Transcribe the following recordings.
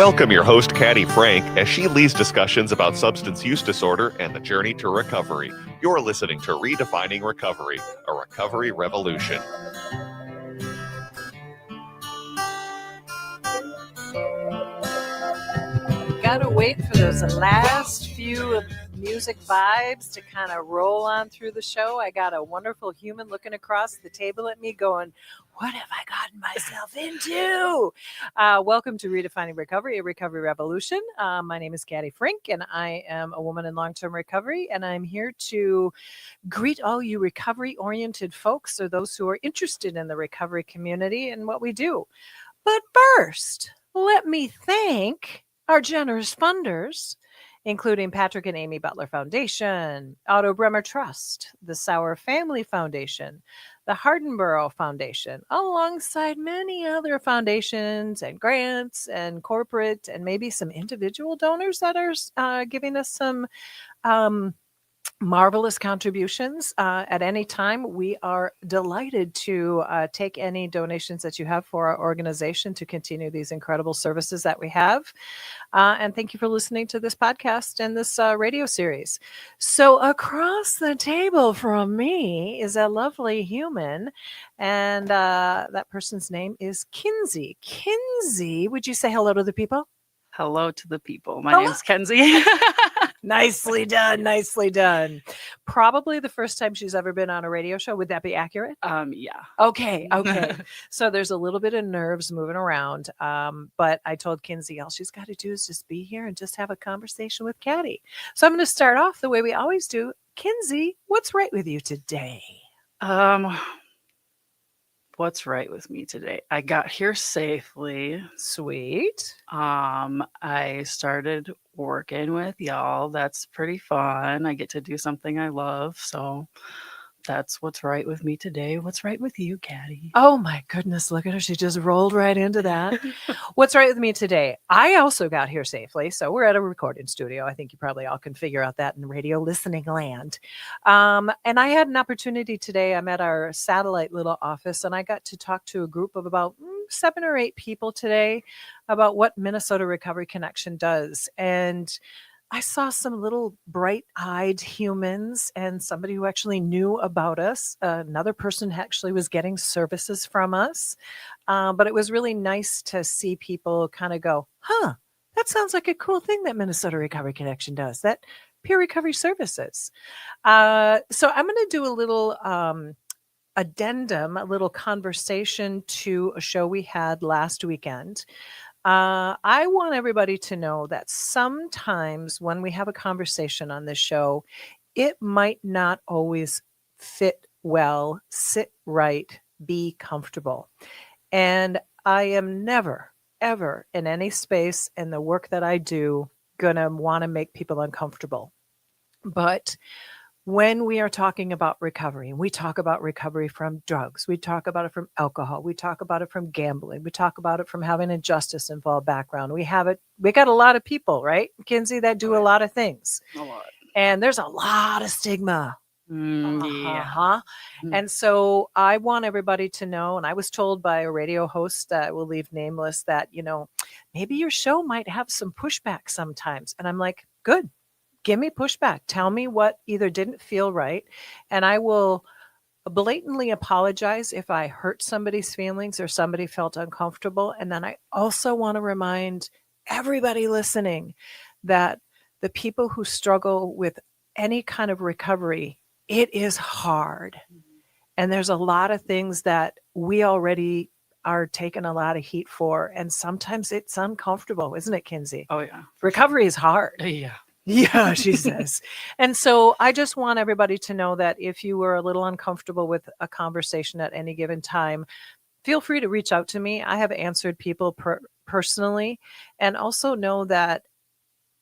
Welcome your host, Caddy Frink, as she leads discussions about substance use disorder and the journey to recovery. You're listening to Redefining Recovery, a recovery revolution. Gotta wait for those last few music vibes to kind of roll on through the show. I got a wonderful human looking across the table at me going, what have I gotten myself into? Welcome to Redefining Recovery, a recovery revolution. My name is Caddy Frink, and I am a woman in long-term recovery, and I'm here to greet all you recovery-oriented folks or those who are interested in the recovery community and what we do. But first, let me thank our generous funders, including Patrick and Amy Butler Foundation, Otto Bremer Trust, the Sauer Family Foundation, the Hardenborough Foundation, alongside many other foundations and grants and corporate and maybe some individual donors that are giving us some marvelous contributions at any time. We are delighted to take any donations that you have for our organization to continue these incredible services that we have. And thank you for listening to this podcast and this radio series. So across the table from me is a lovely human, and that person's name is Kinzie. Kinzie, would you say hello to the people? Hello to the people. My name's Kinzie. Nicely done. Nicely done. Probably the first time she's ever been on a radio show. Would that be accurate? Yeah. Okay. So there's a little bit of nerves moving around. But I told Kinzie all she's got to do is just be here and just have a conversation with Caddy. So I'm going to start off the way we always do. Kinzie, what's right with you today? What's right with me today? I got here safely. Sweet. I started working with y'all. That's pretty fun. I get to do something I love. So that's what's right with me today. What's right with you, Caddy? Oh my goodness, look at her. She just rolled right into that. What's right with me today? I also got here safely. So we're at a recording studio. I think you probably all can figure out that in radio listening land. And I had an opportunity today. I'm at our satellite little office, and I got to talk to a group of about 7 or 8 people today about what Minnesota Recovery Connection does. And I saw some little bright-eyed humans and somebody who actually knew about us. Another person actually was getting services from us. But it was really nice to see people kind of go, that sounds like a cool thing that Minnesota Recovery Connection does, that peer recovery services. So I'm going to do a little addendum, a little conversation to a show we had last weekend. I want everybody to know that sometimes when we have a conversation on this show, it might not always fit well, sit right, be comfortable. And I am never, ever in any space in the work that I do going to want to make people uncomfortable. But when we are talking about recovery, we talk about recovery from drugs, we talk about it from alcohol, we talk about it from gambling, we talk about it from having a justice involved background. We got a lot of people, right, Kinzie, that do a lot of things. A lot. And there's a lot of stigma. Yeah. And so I want everybody to know, and I was told by a radio host that will leave nameless that, maybe your show might have some pushback sometimes. And I'm like, good. Give me pushback. Tell me what either didn't feel right, and I will blatantly apologize if I hurt somebody's feelings or somebody felt uncomfortable. And then I also want to remind everybody listening that the people who struggle with any kind of recovery, it is hard. And there's a lot of things that we already are taking a lot of heat for, and sometimes it's uncomfortable, isn't it, Kinzie? Oh, yeah. Recovery is hard. Yeah. Yeah, she says. And so I just want everybody to know that if you were a little uncomfortable with a conversation at any given time, feel free to reach out to me. I have answered people personally, and also know that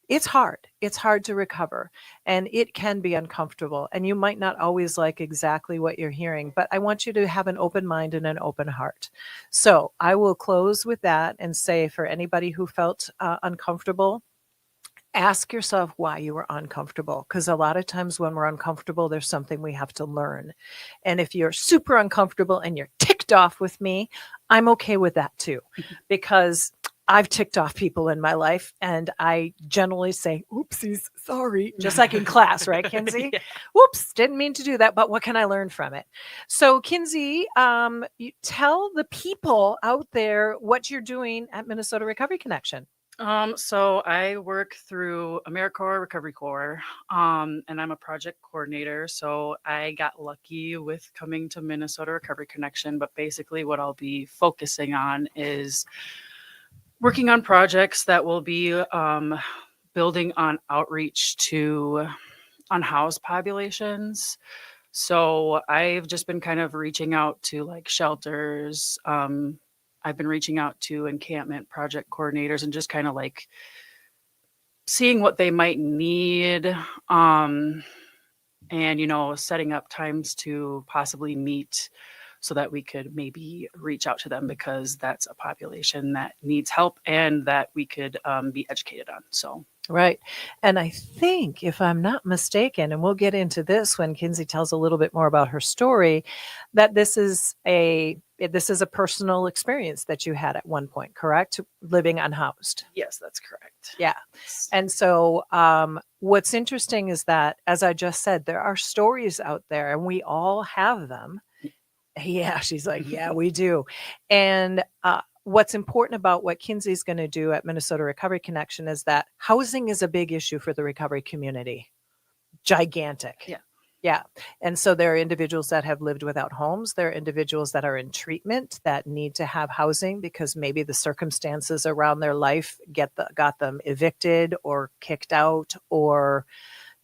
it's hard. It's hard to recover, and it can be uncomfortable, and you might not always like exactly what you're hearing, but I want you to have an open mind and an open heart. So I will close with that and say, for anybody who felt uncomfortable, ask yourself why you were uncomfortable, because a lot of times when we're uncomfortable, there's something we have to learn. And if you're super uncomfortable and you're ticked off with me, I'm okay with that too, because I've ticked off people in my life, and I generally say, oopsies, sorry, just like in class, right, Kinzie? Yeah. Whoops, didn't mean to do that, but what can I learn from it? So, Kinzie, you tell the people out there what you're doing at Minnesota Recovery Connection. So I work through AmeriCorps Recovery Corps, and I'm a project coordinator. So I got lucky with coming to Minnesota Recovery Connection, but basically what I'll be focusing on is working on projects that will be building on outreach to unhoused populations. So I've just been kind of reaching out to like shelters. I've been reaching out to encampment project coordinators and just kind of like seeing what they might need. And, setting up times to possibly meet so that we could maybe reach out to them, because that's a population that needs help and that we could be educated on. So. Right. And I think, if I'm not mistaken, and we'll get into this when Kinzie tells a little bit more about her story, that this is a personal experience that you had at one point, correct? Living unhoused. Yes, that's correct. Yeah. And so what's interesting is that, as I just said, there are stories out there and we all have them. Yeah, she's like, yeah, we do. And what's important about what Kinzie's going to do at Minnesota Recovery Connection is that housing is a big issue for the recovery community. Gigantic. Yeah. Yeah. And so there are individuals that have lived without homes. There are individuals that are in treatment that need to have housing because maybe the circumstances around their life got them evicted or kicked out, or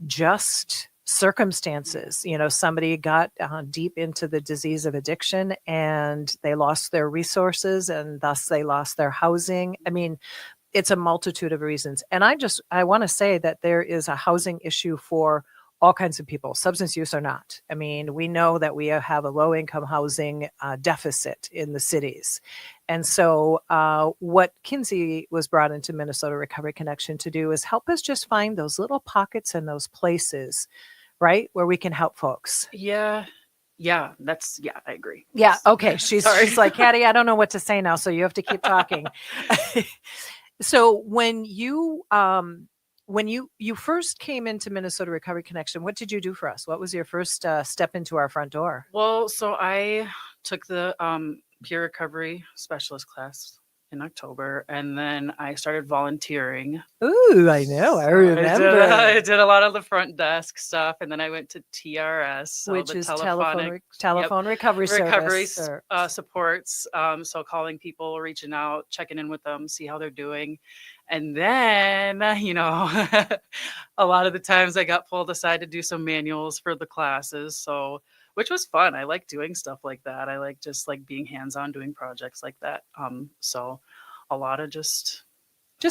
just circumstances. Somebody got deep into the disease of addiction and they lost their resources and thus they lost their housing. I mean, it's a multitude of reasons. And I want to say that there is a housing issue for all kinds of people, substance use or not. I mean, we know that we have a low income housing deficit in the cities. And so what Kinzie was brought into Minnesota Recovery Connection to do is help us just find those little pockets and those places, right, where we can help folks. Yeah. Yeah, I agree. Yeah. Okay. She's Sorry. She's like, Caddy, I don't know what to say now, so you have to keep talking. So when you first came into Minnesota Recovery Connection, what did you do for us? What was your first step into our front door? Well, so I took the peer recovery specialist class in October, and then I started volunteering. Ooh, I know. I remember. I did a lot of the front desk stuff, and then I went to TRS, so which the is telephone recovery supports. So calling people, reaching out, checking in with them, see how they're doing. And then, a lot of the times I got pulled aside to do some manuals for the classes. So, which was fun. I like doing stuff like that. I like just like being hands-on doing projects like that. So a lot of just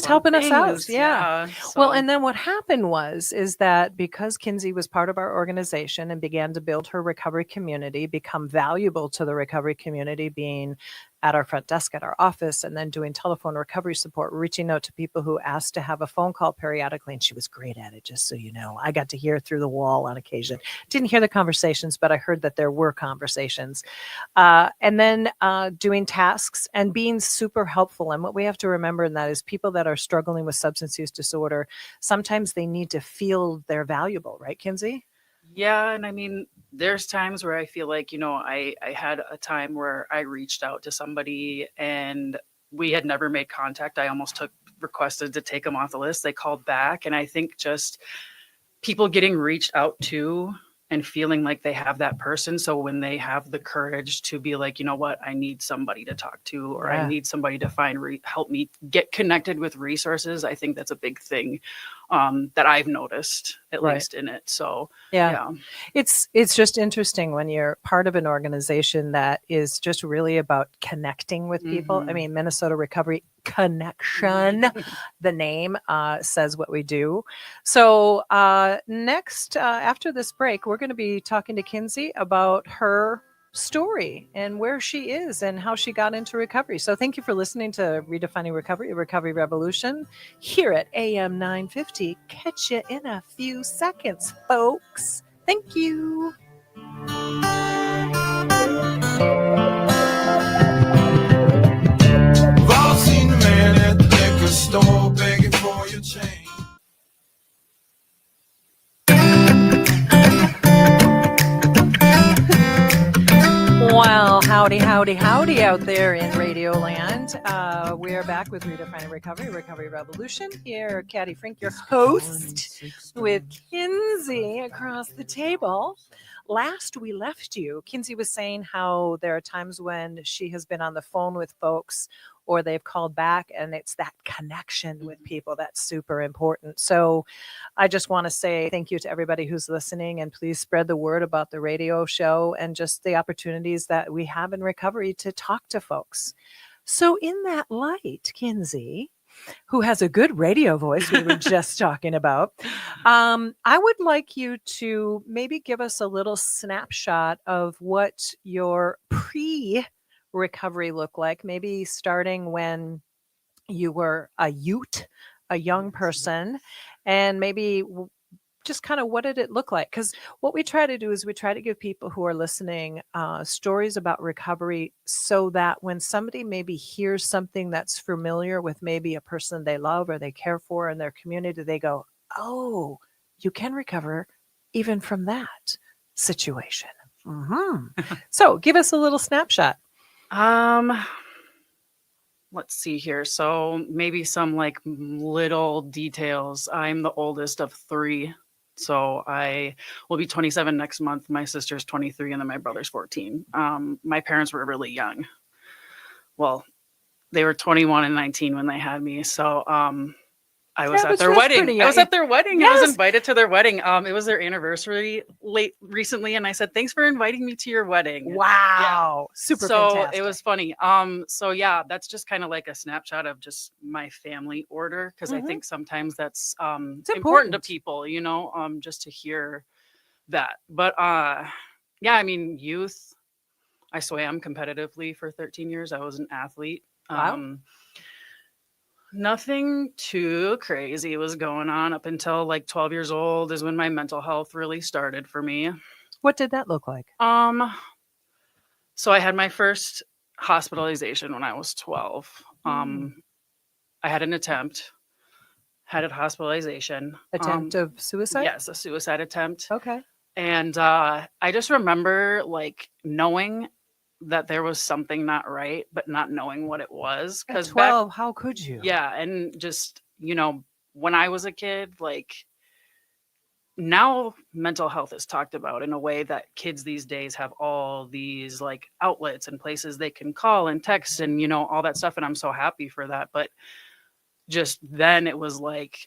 helping us out. Yeah. Well, and then what happened is that because Kinzie was part of our organization and began to build her recovery community, become valuable to the recovery community, being at our front desk at our office and then doing telephone recovery support, reaching out to people who asked to have a phone call periodically. And she was great at it, just so you know. I got to hear through the wall on occasion. Didn't hear the conversations, but I heard that there were conversations. And then doing tasks and being super helpful. And what we have to remember in that is people that are struggling with substance use disorder, sometimes they need to feel they're valuable, right, Kinzie? Yeah. And I mean, there's times where I feel like, I had a time where I reached out to somebody and we had never made contact. I almost requested to take them off the list. They called back. And I think just people getting reached out to and feeling like they have that person. So when they have the courage to be like, you know what, I need somebody to talk to, or I need somebody to help me get connected with resources. I think that's a big thing that I've noticed, at least in it. So yeah. It's just interesting when you're part of an organization that is just really about connecting with people. I mean, Minnesota Recovery Connection, the name says what we do. So next, after this break, we're going to be talking to Kinzie about her story and where she is and how she got into recovery. So thank you for listening to Redefining Recovery, a Recovery Revolution here at AM 950. Catch you in a few seconds, folks. Thank you. I've all seen the man at the Howdy, howdy, howdy out there in Radio Land. We are back with Redefining Recovery, Recovery Revolution. Here, Caddy Frink, your host, with Kinzie across the table. Last we left you, Kinzie was saying how there are times when she has been on the phone with folks or they've called back, and it's that connection with people that's super important. So I just want to say thank you to everybody who's listening, and please spread the word about the radio show and just the opportunities that we have in recovery to talk to folks. So in that light, Kinzie, who has a good radio voice we were just talking about, I would like you to maybe give us a little snapshot of what your pre-recovery looked like, maybe starting when you were a youth, a young person, and maybe just kind of what did it look like? Because what we try to do is we try to give people who are listening stories about recovery so that when somebody maybe hears something that's familiar with maybe a person they love or they care for in their community, they go, oh, you can recover even from that situation. So give us a little snapshot. Let's see here. So maybe some like little details. I'm the oldest of three. So I will be 27 next month. My sister's 23 and then my brother's 14. My parents were really young. Well, they were 21 and 19 when they had me. So I was at their wedding. I was at their wedding. I was invited to their wedding. It was their anniversary recently, and I said, "Thanks for inviting me to your wedding." Wow, super fantastic. It was funny. So yeah, that's just kind of like a snapshot of just my family order, because I think sometimes that's important to people, you know, just to hear that. But yeah, I mean, youth. I swam competitively for 13 years. I was an athlete. Wow. Nothing too crazy was going on up until like 12 years old is when my mental health really started for me. What did that look like? So I had my first hospitalization when I was 12. I had an attempt, had a hospitalization. Attempt of suicide? Yes, a suicide attempt. Okay. And I just remember like knowing that there was something not right, but not knowing what it was. At 12, how could you? Yeah. And just, you know, when I was a kid, like now mental health is talked about in a way that kids these days have all these like outlets and places they can call and text and, you know, all that stuff. And I'm so happy for that. But just then it was like,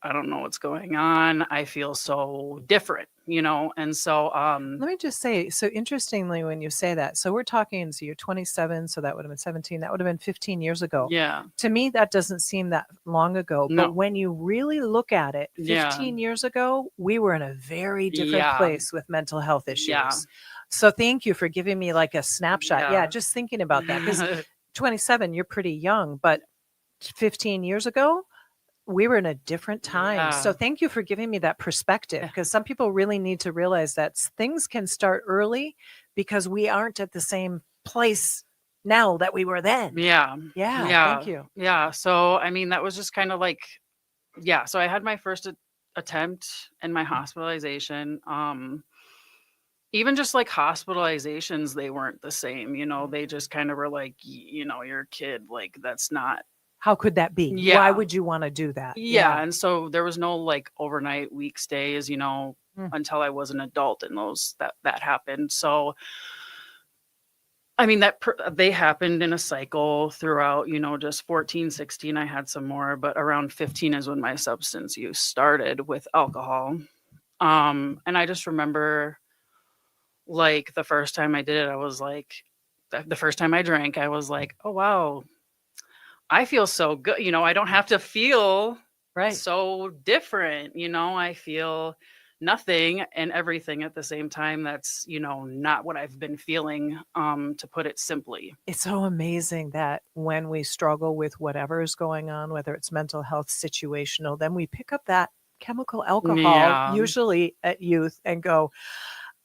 I don't know what's going on. I feel so different, you know? And so, let me just say, so interestingly, when you say that, so we're talking, so you're 27, so that would have been 17, that would have been 15 years ago. Yeah. To me, that doesn't seem that long ago, No. but when you really look at it, 15 years ago, we were in a very different place with mental health issues. Yeah. So thank you for giving me like a snapshot. Yeah, just thinking about that, because 27, you're pretty young, but 15 years ago, we were in a different time. Yeah. So thank you for giving me that perspective, because some people really need to realize that things can start early because we aren't at the same place now that we were then. Yeah. Thank you. Yeah. So, I mean, that was just kind of like, yeah. So I had my first attempt and my hospitalization. Even just like hospitalizations, they weren't the same, you know, they just kind of were like, you know, you're a kid, like that's not. How could that be? Yeah. Why would you want to do that? Yeah. And so there was no like overnight week stays, you know, until I was an adult, and that happened. So, I mean, they happened in a cycle throughout, you know, just 14, 16, I had some more, but around 15 is when my substance use started with alcohol. And I just remember like the first time I did it, I was like, the first time I drank, I was like, oh, wow. I feel so good. You know, I don't have to feel so different. You know, I feel nothing and everything at the same time. That's, you know, not what I've been feeling, to put it simply. It's so amazing that when we struggle with whatever is going on, whether it's mental health, situational, then we pick up that chemical alcohol, usually at youth, and go,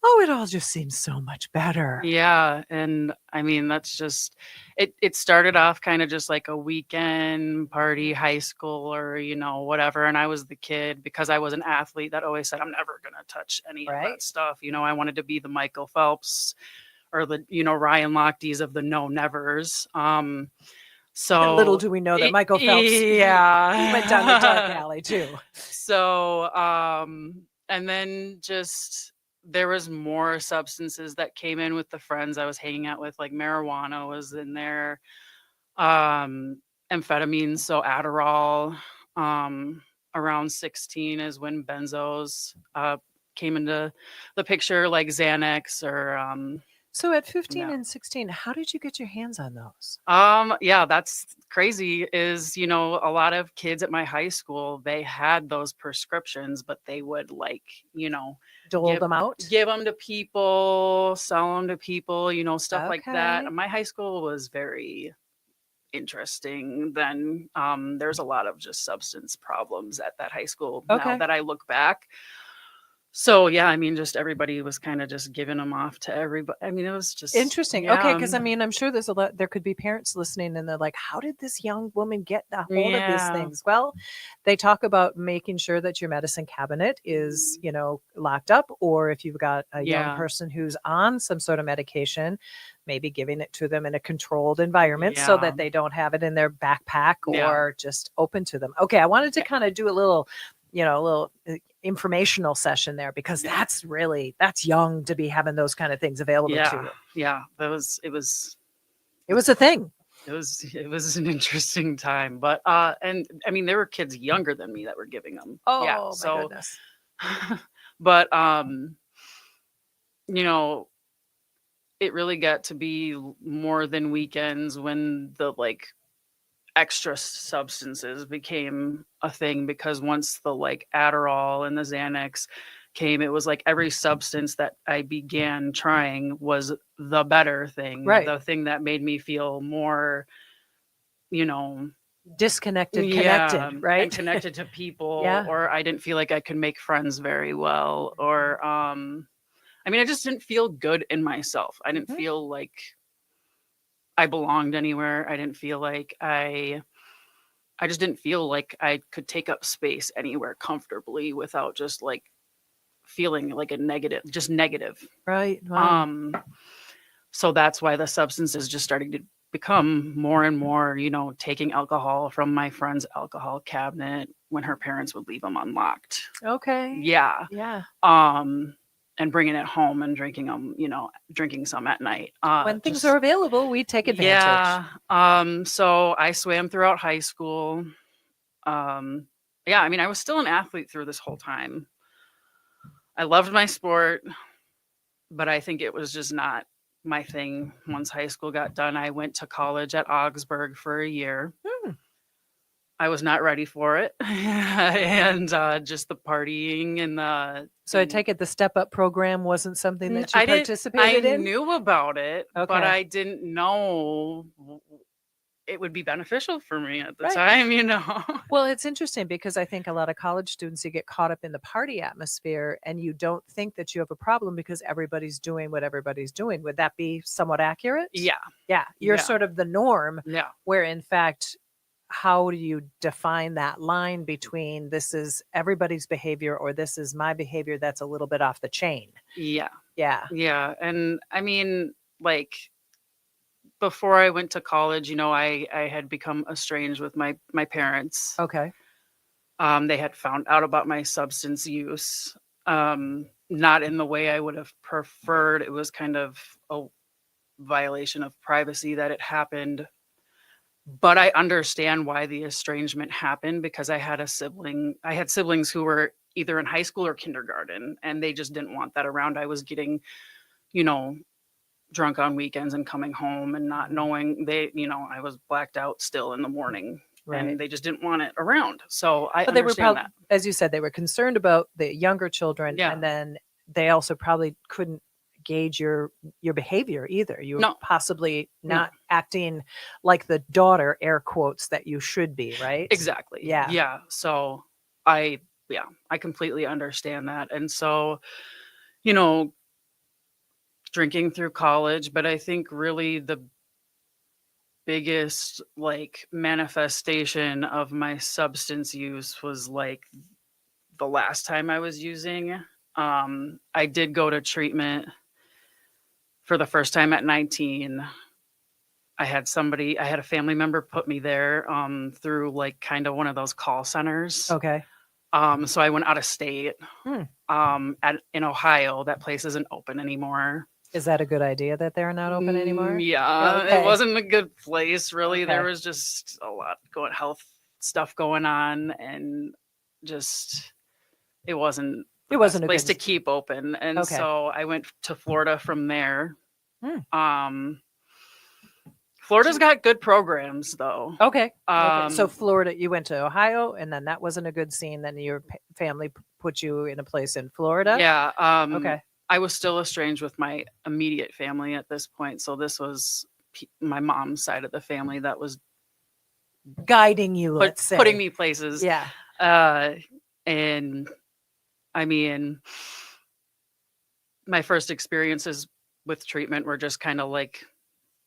oh, it all just seems so much better. Yeah. And I mean, that's just, it started off kind of just like a weekend party, high school, or, you know, whatever. And I was the kid, because I was an athlete, that always said, I'm never going to touch any of that stuff. You know, I wanted to be the Michael Phelps or the, Ryan Lochte's of the no nevers. And So little do we know that Michael Phelps, yeah, he went down the dark alley too. So, and then just there was more substances that came in with the friends I was hanging out with, like marijuana was in there, amphetamines, so Adderall. Around 16 is when benzos came into the picture, like Xanax or So at 15 yeah. and 16, how did you get your hands on those? Yeah, that's crazy is, a lot of kids at my high school, they had those prescriptions, but they would like, Dole them out? give them to people, sell them to people, stuff like that. Okay. My high school was very interesting then. There's a lot of just substance problems at that high school now Okay. that I look back. So yeah, I mean, just everybody was kind of just giving them off to everybody. I mean, it was just Interesting. Okay, because I yeah. mean, I'm sure there's a lot. There could be parents listening, and they're like, "How did this young woman get a hold of these Yeah. things?" Well, they talk about making sure that your medicine cabinet is, locked up, or if you've got a young Yeah. person who's on some sort of medication, maybe giving it to them in a controlled environment so Yeah. that they don't have it in their backpack Yeah. or just open to them. Okay, I wanted to kind of do a little informational session there because that's young to be having those kind of things available to you. Yeah, it was It was a thing. it was an interesting time, but and I mean, there were kids younger than me that were giving them. Yeah, Oh my so goodness. but you know, it really got to be more than weekends when the like extra substances became a thing, because once the like Adderall and the Xanax came, it was like every substance that I began trying was the better thing, Right. the thing that made me feel more, Disconnected, yeah, connected, right? and connected to people, Yeah. or I didn't feel like I could make friends very well, or I mean, I just didn't feel good in myself. I didn't Mhm. feel like I belonged anywhere. I didn't feel like I just didn't feel like I could take up space anywhere comfortably without just like feeling like just negative. Right. Wow. So that's why the substances just started to become more and more, taking alcohol from my friend's alcohol cabinet when her parents would leave them unlocked. Okay. Yeah. Yeah. And bringing it home and drinking them, drinking some at night. When things are available, we take advantage. Yeah. So I swam throughout high school. Yeah, I mean, I was still an athlete through this whole time. I loved my sport, but I think it was just not my thing. Once high school got done, I went to college at Augsburg for a year. I was not ready for it. And just the partying and the... So I take it the Step Up program wasn't something that you participated in? I knew about it, but Okay. I didn't know it would be beneficial for me at the Right. time. Well, it's interesting because I think a lot of college students, you get caught up in the party atmosphere and you don't think that you have a problem because everybody's doing what everybody's doing. Would that be somewhat accurate? Yeah. Yeah. You're Yeah. sort of the norm, Yeah. where in fact, how do you define that line between this is everybody's behavior or this is my behavior that's a little bit off the chain? Yeah. Yeah. Yeah. And I mean, like, before I went to college, I had become estranged with my parents. Okay. They had found out about my substance use, not in the way I would have preferred. It was kind of a violation of privacy that it happened. But I understand why the estrangement happened, because I had siblings who were either in high school or kindergarten, and they just didn't want that around. I was getting, drunk on weekends and coming home and not knowing I was blacked out still in the morning. Right. And they just didn't want it around. So I But they were understand probably, that. as you said, they were concerned about the younger children, Yeah. and then they also probably couldn't gauge your behavior either. You were No. possibly not acting like the daughter, air quotes, that you should be, right? Exactly. Yeah. Yeah. So I completely understand that. And so, drinking through college, but I think really the biggest like manifestation of my substance use was like the last time I was using. I did go to treatment for the first time at 19, I had a family member put me there through like kind of one of those call centers. Okay. So I went out of state. Hmm. In Ohio, that place isn't open anymore. Is that a good idea that they're not open anymore? Yeah, Okay. it wasn't a good place, really. Okay. There was just a lot health stuff going on, and just it wasn't It wasn't a place good to keep open. And Okay. so I went to Florida from there. Hmm. Florida's got good programs, though. Okay. Okay. So Florida, you went to Ohio, and then that wasn't a good scene. Then your family put you in a place in Florida. Yeah. Okay. I was still estranged with my immediate family at this point. So this was my mom's side of the family that was Guiding you, let's say. putting me places. Yeah. And I mean, my first experiences with treatment were just kind of like,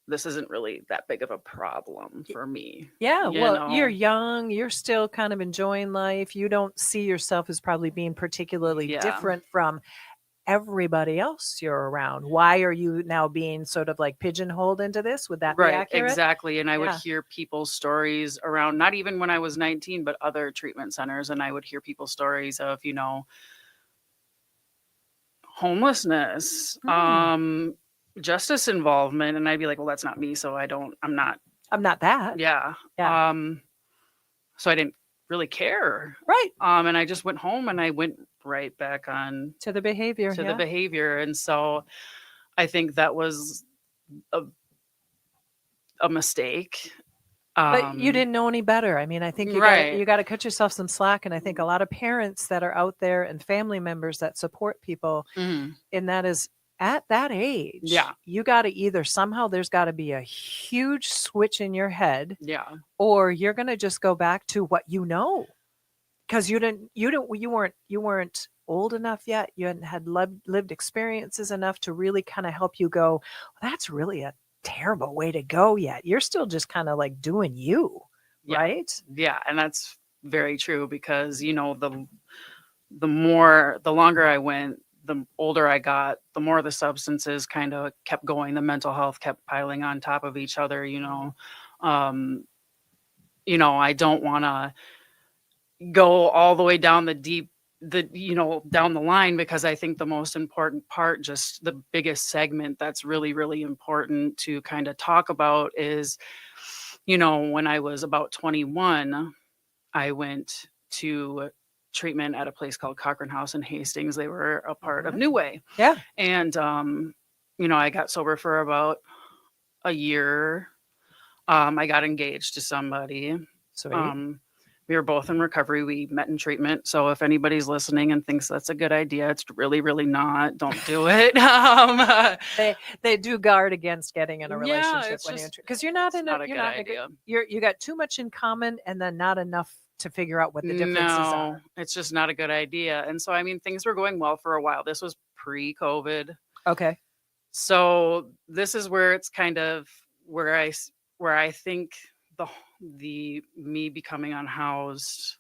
this isn't really that big of a problem for me. Yeah. Well, you're know? young. You're still kind of enjoying life. You don't see yourself as probably being particularly Yeah. different from everybody else you're around. Why are you now being sort of like pigeonholed into this? Would that be Right, accurate? exactly. And I would Yeah. hear people's stories around, not even when I was 19, but other treatment centers. And I would hear people's stories of, homelessness, justice involvement. And I'd be like, well, that's not me. So I'm not. I'm not that. Yeah. Yeah. So I didn't really care. Right. And I just went home and I went right back on To the behavior. to yeah. the behavior. And so I think that was a mistake. But you didn't know any better. I mean, I think Right. you got to cut yourself some slack. And I think a lot of parents that are out there and family members that support people, Mhm. and that is at that age, Yeah. you got to either somehow there's got to be a huge switch in your head, Yeah. or you're going to just go back to what you know, because you weren't old enough yet. You hadn't had lived experiences enough to really kind of help you go, well, that's really a terrible way to go yet. You're still just kind of like doing you, Yeah. right? Yeah. And that's very true because, the longer I went, the older I got, the more the substances kind of kept going. The mental health kept piling on top of each other, I don't want to go all the way down down the line, because I think the most important part, just the biggest segment that's really, really important to kind of talk about is, when I was about 21, I went to treatment at a place called Cochrane House in Hastings. They were a part of New Way. Yeah. And, I got sober for about a year. I got engaged to somebody. Sweet. We were both in recovery. We met in treatment. So if anybody's listening and thinks that's a good idea, it's really, really not. Don't do it. They do guard against getting in a Yeah, relationship it's when you're just- because you're not it's in not a a you're good not in a idea. you got too much in common and then not enough to figure out what the differences No, are. it's just not a good idea. And so, I mean, things were going well for a while. This was pre-COVID. Okay. So this is where it's kind of where I think the me becoming unhoused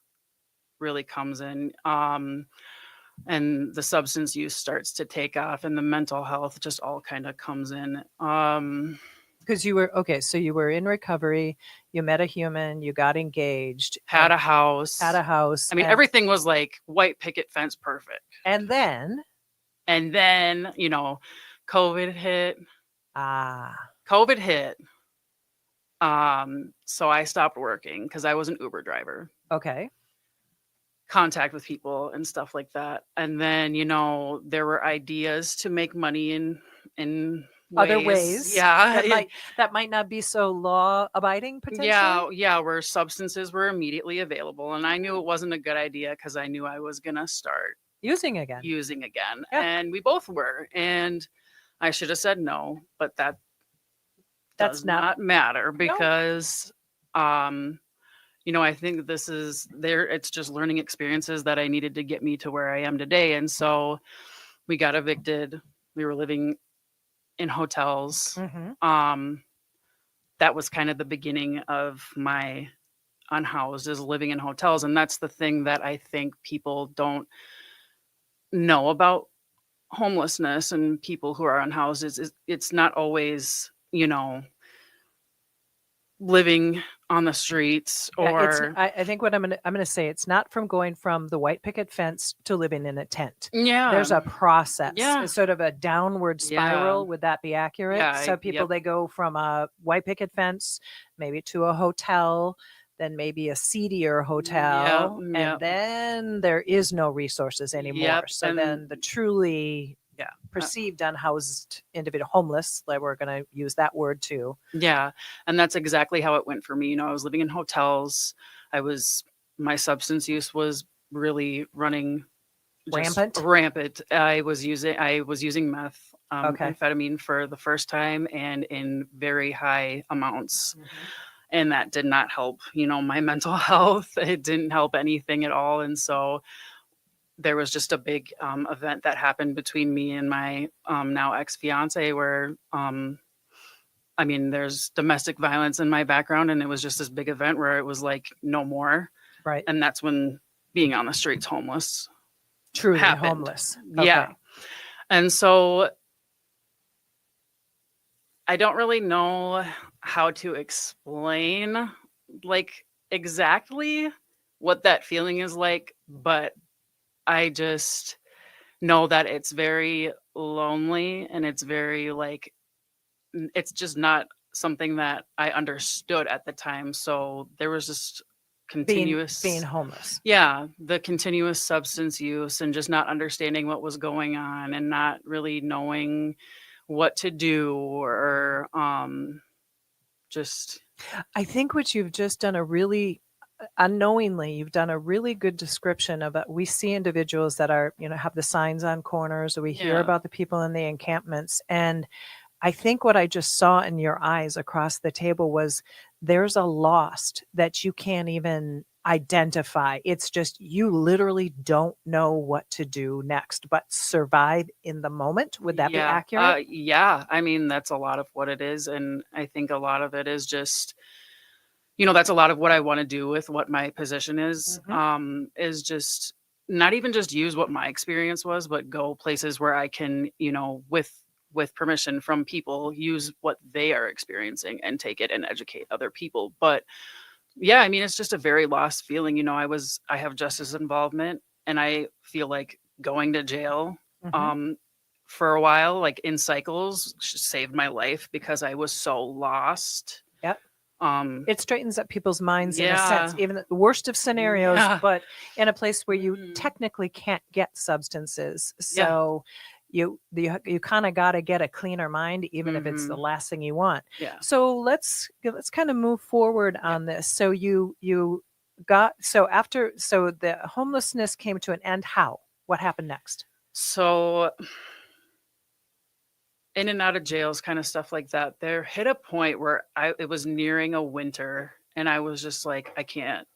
really comes in. And the substance use starts to take off, and the mental health just all kind of comes in. Because you were in recovery, you met a human, you got engaged, Had a house. had a house. I mean, and, everything was like white picket fence perfect. and then And then, COVID hit. COVID hit. So I stopped working because I was an Uber driver. okay. Contact with people and stuff like that. And then, there were ideas to make money in Other ways. Yeah. That might not be so law abiding potentially. Yeah, where substances were immediately available. And I knew it wasn't a good idea because I knew I was going to start Using again. using again. Yeah. And we both were. And I should have said no, but that That's does not matter No. because, I think it's just learning experiences that I needed to get me to where I am today. And so we got evicted. We were living in hotels. Mhm. That was kind of the beginning of my unhoused, is living in hotels. And that's the thing that I think people don't know about homelessness and people who are unhoused it's not always, living on the streets or I think what I'm gonna say, it's not from going from the white picket fence to living in a tent. yeah, There's a process. yeah, It's sort of a downward yeah, spiral. Would that be accurate? yeah, So people, yep, they go from a white picket fence, maybe to a hotel, then maybe a seedier yeah, hotel, and yep, then there is no resources anymore. yep, So then the truly yeah, perceived unhoused individual, homeless, like we're going to use that word too. yeah, and that's exactly how it went for me. I was living in hotels. My substance use was really running just Rampant. rampant. I was using meth, Okay. amphetamine for the first time and in very high amounts. Mhm. And that did not help, my mental health. It didn't help anything at all. And so there was just a big event that happened between me and my now ex-fiance where there's domestic violence in my background, and it was just this big event where it was like no more. Right. And that's when being on the streets homeless Truly happened. homeless. Yeah. Okay. And so I don't really know how to explain like exactly what that feeling is like, but I just know that it's very lonely and it's very like it's just not something that I understood at the time. So there was just continuous Being homeless. yeah, the continuous substance use and just not understanding what was going on and not really knowing what to do or just I think what you've just done unknowingly, you've done a really good description of it. We see individuals that are, have the signs on corners, or we hear Yeah. about the people in the encampments. And I think what I just saw in your eyes across the table was there's a lost that you can't even identify. It's just you literally don't know what to do next, but survive in the moment. Would that be yeah, accurate? yeah. That's a lot of what it is, and I think a lot of it is just that's a lot of what I want to do with what my position is just not even just use what my experience was, but go places where I can, with permission from people, use what they are experiencing and take it and educate other people. But yeah, it's just a very lost feeling. I have justice involvement, and I feel like going to jail Mhm. for a while, like in cycles, saved my life because I was so lost. Yep. Um, It straightens up people's minds in a yeah, sense, even the worst of scenarios, yeah, but in a place where you mhm, technically can't get substances. yeah, So you kind of got to get a cleaner mind, even if it's the mhm, last thing you want. yeah. So let's kind of move forward Yeah. on this. So you got so the homelessness came to an end. How? What happened next? So in and out of jails, kind of stuff like that. There hit a point where it was nearing a winter, and I was just like, I can't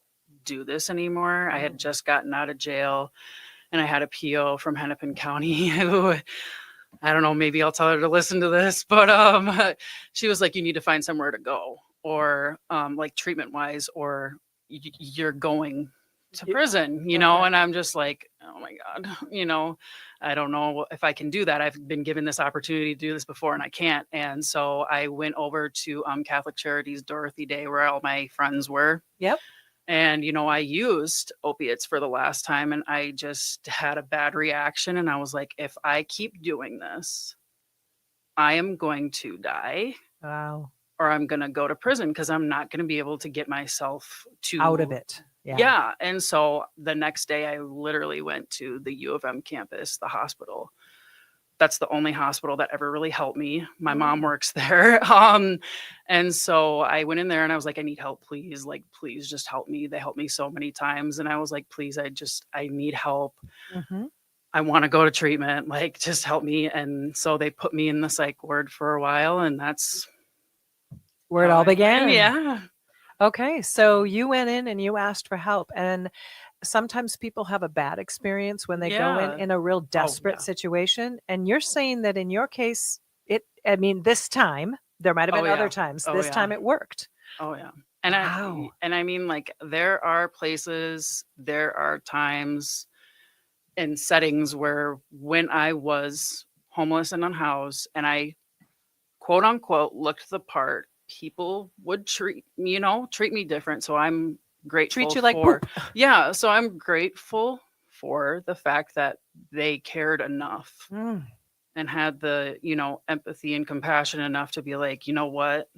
do this anymore. I had just gotten out of jail, and I had a PO from Hennepin County who I don't know, maybe I'll tell her to listen to this, but she was like, you need to find somewhere to go, or like treatment wise, or you're going to You- prison, okay. and I'm just like, oh my God, I don't know if I can do that. I've been given this opportunity to do this before and I can't. And so I went over to Catholic Charities Dorothy Day, where all my friends were. Yep. And, I used opiates for the last time, and I just had a bad reaction. And I was like, if I keep doing this, I am going to die, Wow. or I'm going to go to prison because I'm not going to be able to get myself Out of it. Yeah. Yeah. And so the next day, I literally went to the U of M campus, the hospital. That's the only hospital that ever really helped me. My mom works there. And so I went in there and I was like, I need help, please. Like, please just help me. They helped me so many times. And I was like, please, I need help. Mhm. I want to go to treatment. Like, just help me. And so they put me in the psych ward for a while. And that's Where it how all I went. began. Yeah. Okay, so you went in and you asked for help, and sometimes people have a bad experience when they go Yeah. in a real desperate yeah. situation, and you're saying that in your case, this time, there might have Oh, been other yeah. times, Oh, this yeah. time it worked. Oh, yeah. And Wow. like, there are places, there are times in settings where when I was homeless and unhoused and I quote unquote looked the part, people would treat me different. So I'm grateful Treat you like for poop. yeah, so I'm grateful for the fact that they cared enough Mm, and had the, empathy and compassion enough to be like, you know what?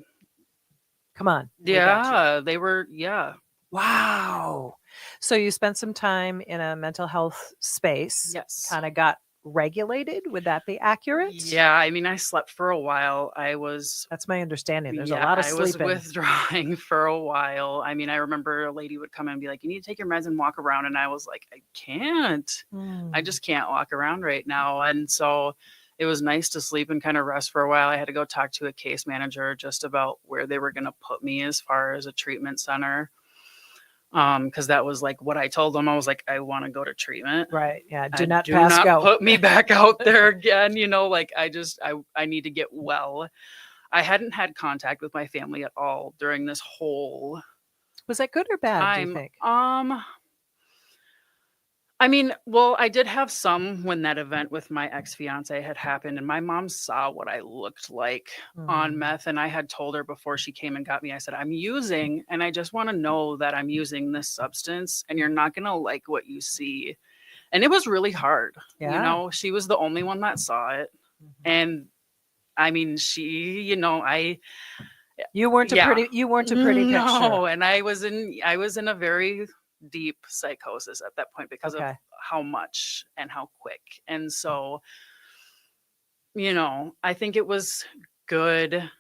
come on. We got you. Yeah, they were, yeah. Wow. So you spent some time in a mental health space, Yes. kind of got regulated. Would that be accurate? Yeah, I mean, I slept for a while. That's my understanding. There's a Yeah, lot of I was sleeping. withdrawing for a while. I mean, I remember a lady would come in and be like, "You need to take your meds and walk around." And I was like, "I can't. I Mm. just can't walk around right now." And so it was nice to sleep and kind of rest for a while. I had to go talk to a case manager just about where they were going to put me as far as a treatment center. Because that was like what I told them. I was like, I want to go to treatment. Right. Yeah. Do Do not pass go. put me back out there again. Like I need to get well. I hadn't had contact with my family at all during this whole Was that good or bad, do you time. think? I mean, well, I did have some when that event with my ex-fiance had happened, and my mom saw what I looked like on Mm. meth, and I had told her before she came and got me, I said, I'm using, and I just want to know that I'm using this substance, and you're not going to like what you see. And it was really hard. Yeah. She was the only one that saw it. Mhm. And I mean, she, You weren't a yeah. pretty No, picture. and I was in a very deep psychosis at that point because of Okay. how much and how quick. And so, I think it was good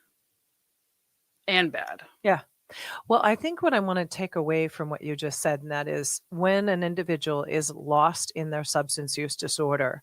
and bad. Yeah. Well, I think what I want to take away from what you just said, and that is when an individual is lost in their substance use disorder,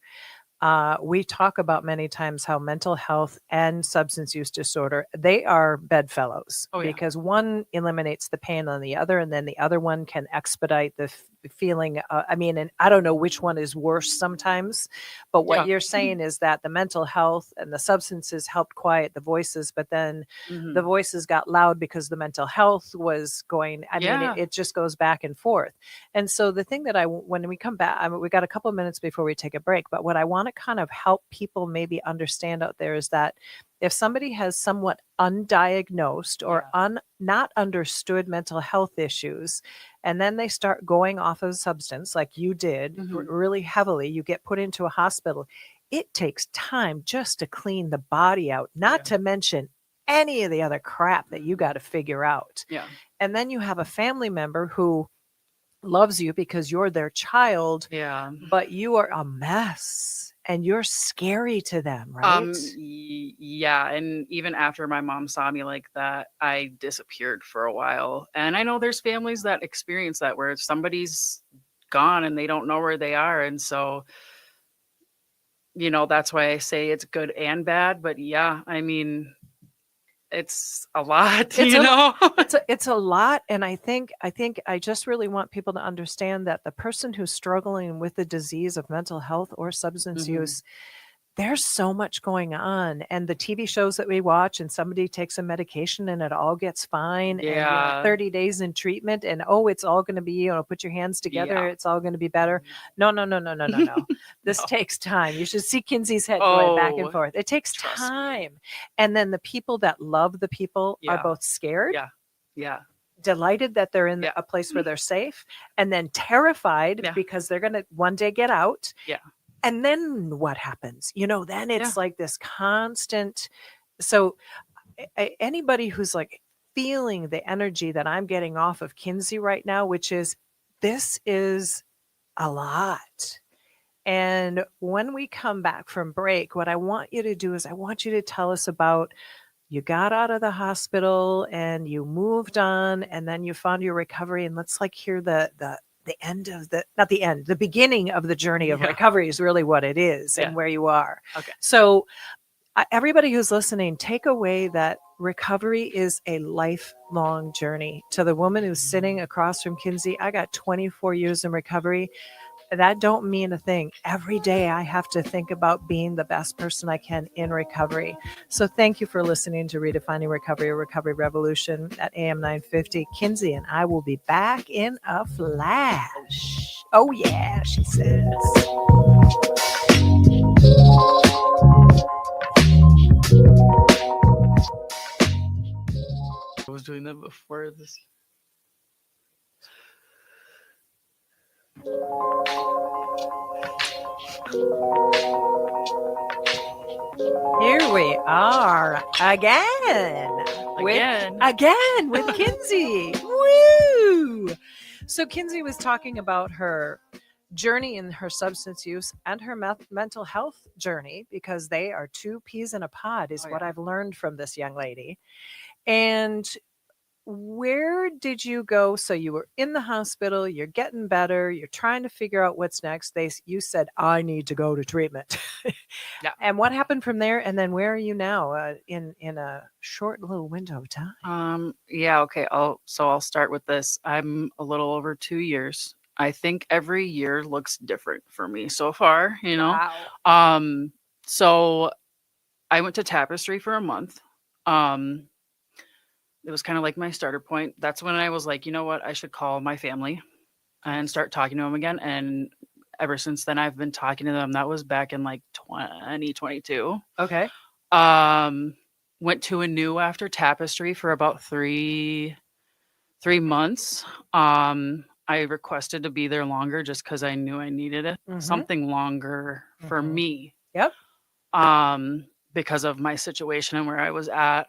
we talk about many times how mental health and substance use disorder, they are bedfellows Oh, yeah. because one eliminates the pain on the other, and then the other one can expedite the feeling. And I don't know which one is worse sometimes, but what Yeah. you're saying is that the mental health and the substances helped quiet the voices, but then Mhm. the voices got loud because the mental health was going. Yeah. It just goes back and forth. And so the thing that when we come back, we got a couple of minutes before we take a break, but what I want to kind of help people maybe understand out there is that if somebody has somewhat undiagnosed or not understood mental health issues, and then they start going off of substance like you did Mhm. really heavily, you get put into a hospital. It takes time just to clean the body out, not to mention any of the other crap that you got to figure out. Yeah. And then you have a family member who loves you because you're their child, Yeah. but you are a mess and you're scary to them, right? Yeah, and even after my mom saw me like that, I disappeared for a while. And I know there's families that experience that where somebody's gone and they don't know where they are. And so, that's why I say it's good and bad. But yeah, I mean, it's a lot, It's a lot, and I think I just really want people to understand that the person who's struggling with the disease of mental health or substance Mhm. use, there's so much going on, and the TV shows that we watch, and somebody takes a medication and it all gets fine, and 30 days in treatment, and it's all going to be, put your hands together, Yeah. it's all going to be better. No. This No. takes time. You should see Kinzie's head going back and Oh, forth. It takes trust me. time. And then the people that love the people are Yeah. both scared, Yeah. delighted that they're in Yeah. a place where they're safe, and then terrified Yeah. because they're going to one day get out. Yeah. And then what happens? Then it's Yeah. like this constant. So anybody who's like feeling the energy that I'm getting off of Kinzie right now, which is this is a lot. And when we come back from break, what I want you to do is I want you to tell us about you got out of the hospital and you moved on and then you found your recovery. And let's hear the end of not the end, the beginning of the journey of recovery is really what it is and where you are. Okay. So everybody who's listening, take away that recovery is a lifelong journey. To the woman who's sitting across from Kinzie, I got 24 years in recovery. That don't mean a thing. Every day I have to think about being the best person I can in recovery. So thank you for listening to Redefining Recovery, a Recovery Revolution at AM 950. Kinzie and I will be back in a flash. Oh, yeah, she says. I was doing that before this. Here we are again. Again. With Kinzie. Woo! So Kinzie was talking about her journey in her substance use and her mental health journey, because they are two peas in a pod, is what I've learned from this young lady. And where did you go? So you were in the hospital, you're getting better, you're trying to figure out what's next. You said, I need to go to treatment. Yeah. And what happened from there? And then where are you now in a short little window of time? Yeah, okay. I'll start with this. I'm a little over 2 years. I think every year looks different for me so far, you know. Wow. So I went to Tapestry for a month. It was kind of like my starter point. That's when I was like, you know what, I should call my family and start talking to them again. And ever since then, I've been talking to them. That was back in like 2022. Okay. Went to a new after Tapestry for about three months. I requested to be there longer just because I knew I needed it. Something longer for me. Yep. Because of my situation and where I was at.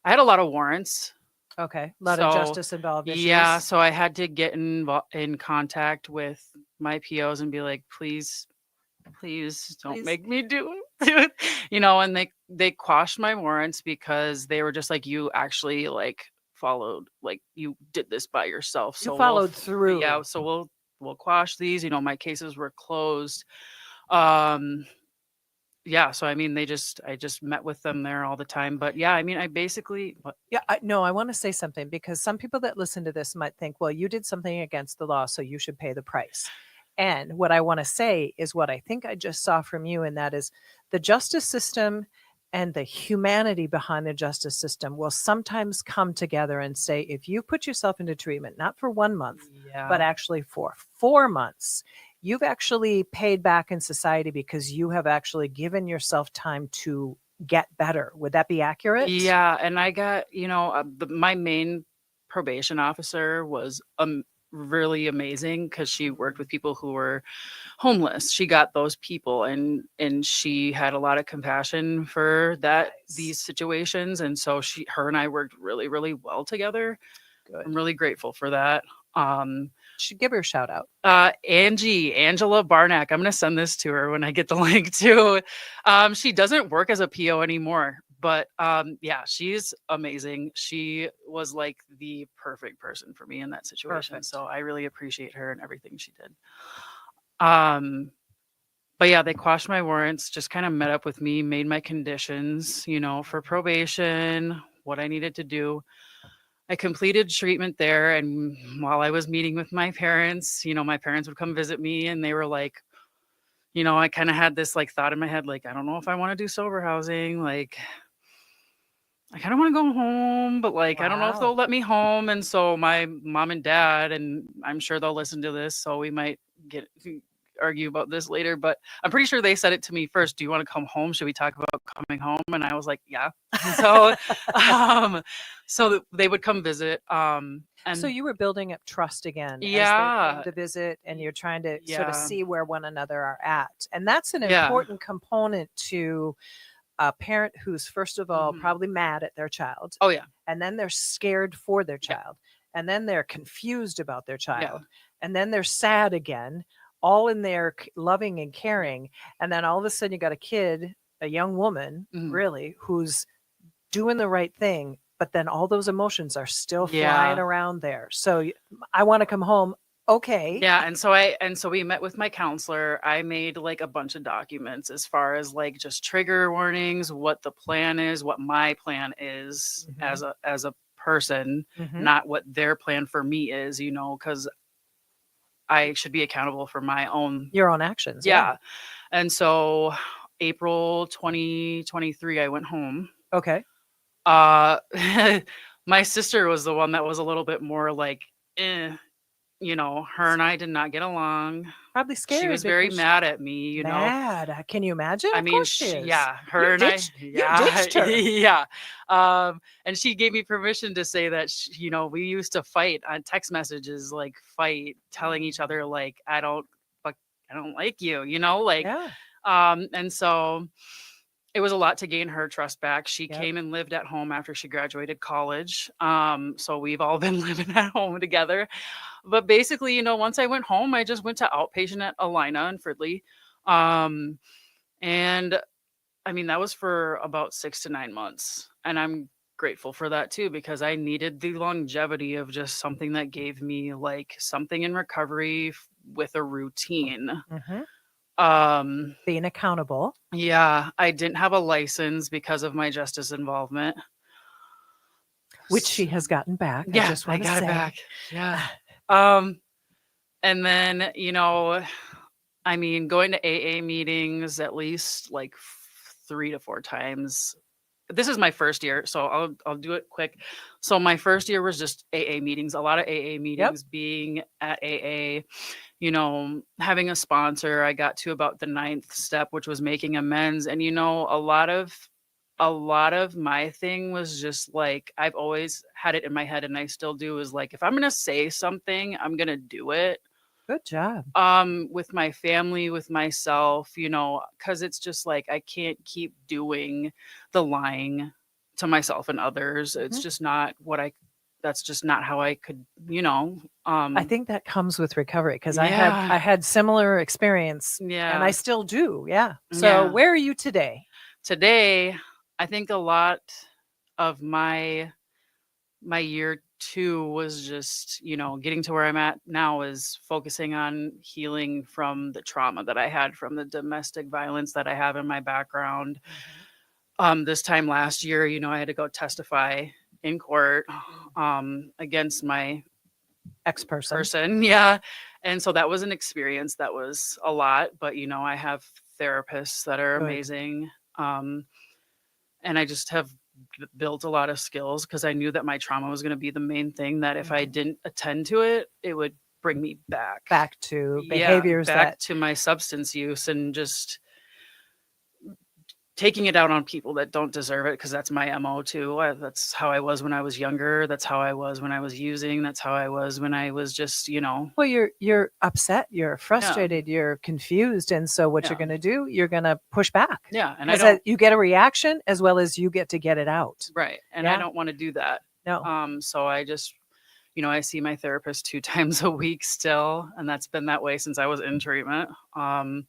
I had a lot of warrants. Okay. A lot of justice involved issues. Yeah. So I had to get in contact with my POs and be like, please don't make me do it. You know, and they quashed my warrants because they were just like, you actually like followed, like you did this by yourself. So you followed through. Yeah. So we'll quash these. You know, my cases were closed. Yeah, so I mean, I just met with them there all the time. But yeah, I mean, I want to say something, because some people that listen to this might think, well, you did something against the law, so you should pay the price. And what I want to say is what I think I just saw from you, and that is the justice system and the humanity behind the justice system will sometimes come together and say, if you put yourself into treatment, not for 1 month, but actually for 4 months, you've actually paid back in society because you have actually given yourself time to get better. Would that be accurate? Yeah. And I got, my main probation officer was really amazing because she worked with people who were homeless. She got those people and she had a lot of compassion for these situations. And so her and I worked really, really well together. Good. I'm really grateful for that. Should give her a shout out. Angela Barnack. I'm going to send this to her when I get the link too. She doesn't work as a PO anymore, but yeah, she's amazing. She was like the perfect person for me in that situation. Perfect. So I really appreciate her and everything she did. But yeah, they quashed my warrants, just kind of met up with me, made my conditions, for probation, what I needed to do. I completed treatment there, and while I was meeting with my parents, my parents would come visit me, and they were like, I kind of had this like thought in my head, like, I don't know if I want to do sober housing, like, I kind of want to go home, but like, I don't know if they'll let me home. And so my mom and dad, and I'm sure they'll listen to this, so we might argue about this later, but I'm pretty sure they said it to me first. Do you want to come home? Should we talk about coming home? And I was like, yeah. So, so they would come visit. And so you were building up trust again. Yeah. As they came to visit, and you're trying to sort of see where one another are at. And that's an important component to a parent who's, first of all, probably mad at their child. Oh yeah. And then they're scared for their child. Yeah. And then they're confused about their child. Yeah. And then they're sad again, all in there loving and caring. And then all of a sudden you got a kid, a young woman, really, who's doing the right thing, but then all those emotions are still flying around there. So I want to come home. Okay. Yeah. And so we met with my counselor. I made like a bunch of documents as far as like just trigger warnings, what the plan is, what my plan is as a person, not what their plan for me is, because I should be accountable for your own actions. Yeah. And so April 2023, I went home. Okay. My sister was the one that was a little bit more like, her and I did not get along. Probably scared. She was very because mad at me, Mad. Can you imagine? I Of mean, course she is. her You and I, ditched- you ditched her. yeah. And she gave me permission to say that, we used to fight on text messages, like telling each other, like, I don't like you, Yeah. and so it was a lot to gain her trust back. She Yep. came and lived at home after she graduated college. So we've all been living at home together. But basically, once I went home, I just went to outpatient at Alina in Fridley. And I mean, that was for about 6 to 9 months. And I'm grateful for that too, because I needed the longevity of just something that gave me like something in recovery with a routine. Being accountable. Yeah, I didn't have a license because of my justice involvement, which she has gotten back. Yeah, I got say. it back. Yeah. And then, I mean, going to AA meetings at least like 3 to 4 times. This is my first year, so I'll do it quick. So my first year was just AA meetings, a lot of AA meetings, being at AA, having a sponsor. I got to about the 9th step, which was making amends. And, a lot of my thing was just like, I've always had it in my head, and I still do, is like, if I'm going to say something, I'm going to do it. Good job. With my family, with myself, because it's just like, I can't keep doing the lying to myself and others. It's just not that's just not how I could, I think that comes with recovery, because I had similar experience. Yeah. And I still do. Yeah. So where are you today? Today, I think a lot of my year 2 was just, getting to where I'm at now, is focusing on healing from the trauma that I had from the domestic violence that I have in my background. This time last year, I had to go testify in court against my ex-person. Yeah. And so that was an experience that was a lot, but I have therapists that are amazing. And I just have built a lot of skills, because I knew that my trauma was going to be the main thing, that if I didn't attend to it, it would bring me back to behaviors, back to my substance use, and just taking it out on people that don't deserve it, because that's my MO too. That's how I was when I was younger. That's how I was when I was using. That's how I was when I was just, Well, you're upset, you're frustrated, you're confused, and so what you're going to do, you're going to push back. Yeah, and you get a reaction as well as you get to get it out. Right, and I don't want to do that. No. So I just, I see my therapist 2 times a week still, and that's been that way since I was in treatment. And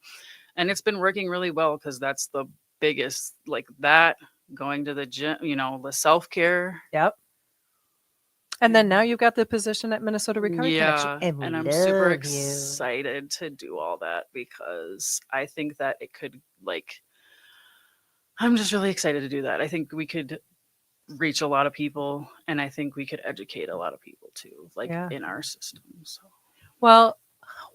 it's been working really well, because that's the biggest, like, that, going to the gym, the self-care. Yep. And then now you've got the position at Minnesota Recovery Connection. And I'm super excited to do all that, because I think that it could, like, I'm just really excited to do that. I think we could reach a lot of people, and I think we could educate a lot of people too, like in our system. So, well,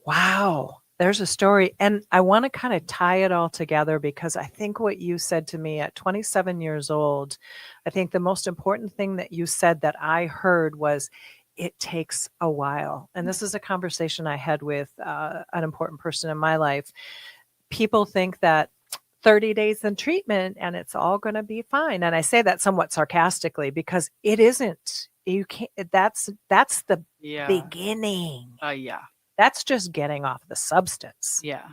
wow. There's a story, and I want to kind of tie it all together, because I think what you said to me at 27 years old, I think the most important thing that you said that I heard was, it takes a while. And this is a conversation I had with an important person in my life. People think that 30 days in treatment and it's all going to be fine. And I say that somewhat sarcastically, because it isn't. You can't. That's the beginning. Yeah. That's just getting off the substance. Yeah.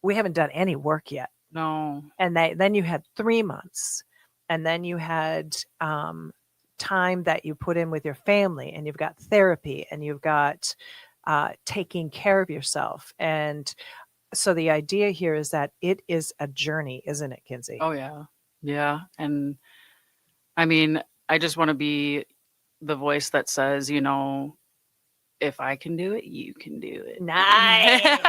We haven't done any work yet. No. And then you had 3 months, and then you had time that you put in with your family, and you've got therapy, and you've got taking care of yourself. And so the idea here is that it is a journey, isn't it, Kinzie? Oh, yeah. Yeah. And I mean, I just want to be the voice that says, if I can do it, you can do it. Nice.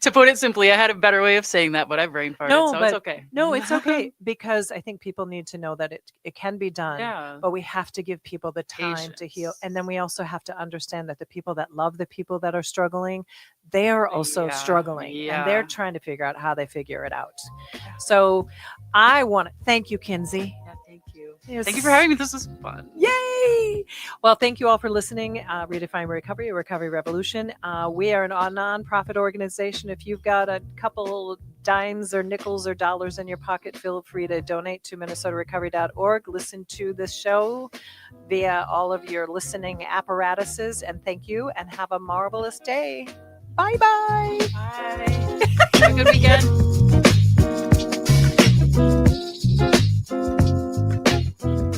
To put it simply, I had a better way of saying that, but I brain farted, so it's okay. No, it's okay, because I think people need to know that it can be done, but we have to give people the time to heal. And then we also have to understand that the people that love the people that are struggling, they are also struggling, and they're trying to figure out how they figure it out. So I want to thank you, Kinzie. Yeah, thank you. Thank you for having me. This was fun. Yay! Yay! Well, thank you all for listening. Redefine Recovery, a recovery revolution. We are a nonprofit organization. If you've got a couple dimes or nickels or dollars in your pocket, feel free to donate to minnesotarecovery.org. Listen to this show via all of your listening apparatuses. And thank you, and have a marvelous day. Bye-bye. Bye. Have a good weekend.